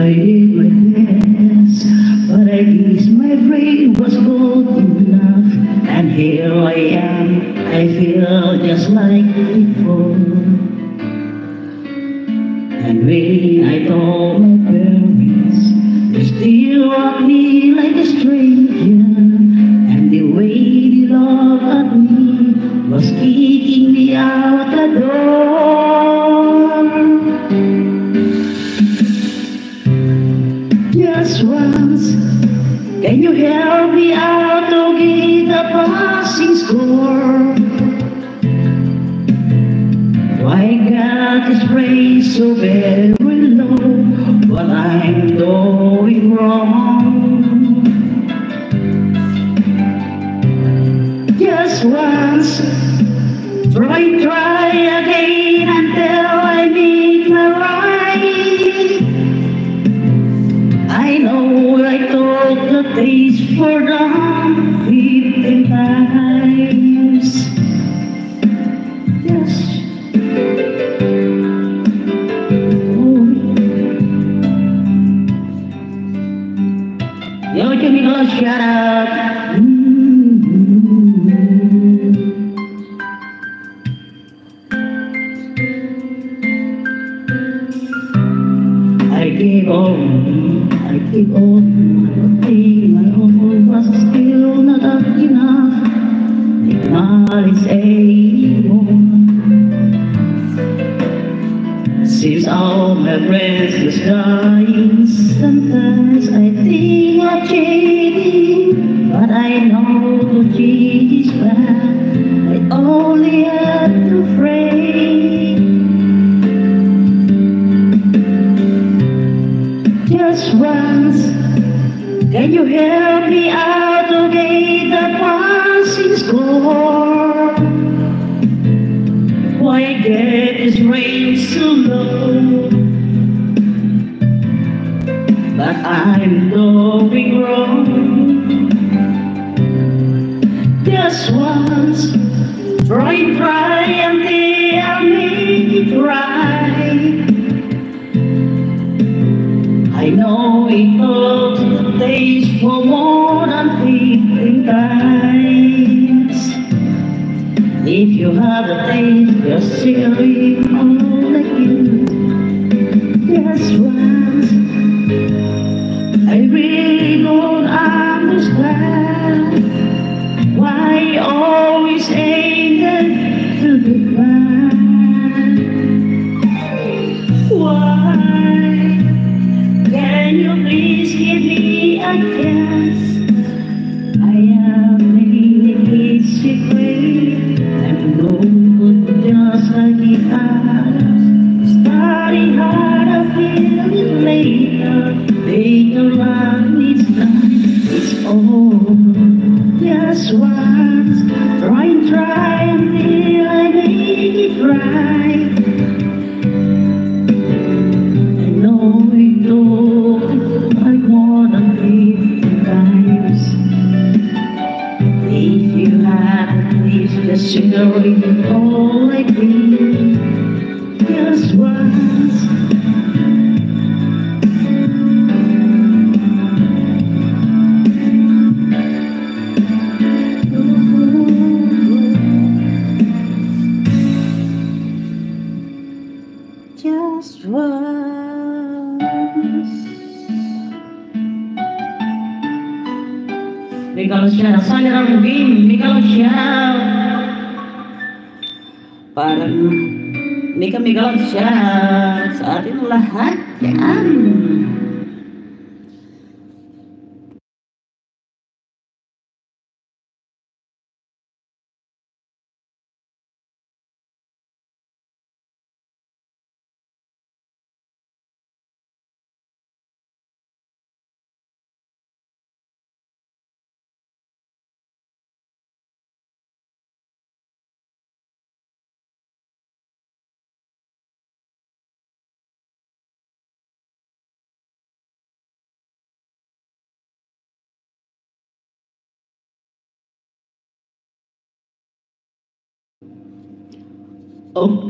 I did my best, but I guess my brain was good enough. And here I am, I feel just like before. And when I told my parents, they still love me like a stranger. And the way they looked at me was kicking me out the door. Just once, can you help me out to get a passing score? Why God is raised so very low? What I'm doing wrong? Just once, try again until I make my right. I know I took the taste for the 15 times. Yes. Yo, Jimmy, go shut up. I gave on, my own was still not enough. Acknowledge anymore. Seems all my friends are dying. Sometimes I think of changing, but I know to change is bad. I only have to pray. Just once, can you help me out to get the passing score? Why get this rain so low? But I'm going wrong. Just once, try until I make it right. I know it took the taste for more than 15 times. If you have a taste, you're silly all again. Just once, I really don't understand why you always aim to be bad. Why? Can you please give me a chance? I am making it secret. I'm no good just like the others. Starting hard, I feel it later. Later on, it's done, it's over. Just once, try until I make it right. I know it took like more than 50 times. If you had at least a cigarette all like me, just once. Just once. May kalau siya, nasali ng game, may kalau siya. Parang may kalau siya sa ating lahat. Yan. Okay.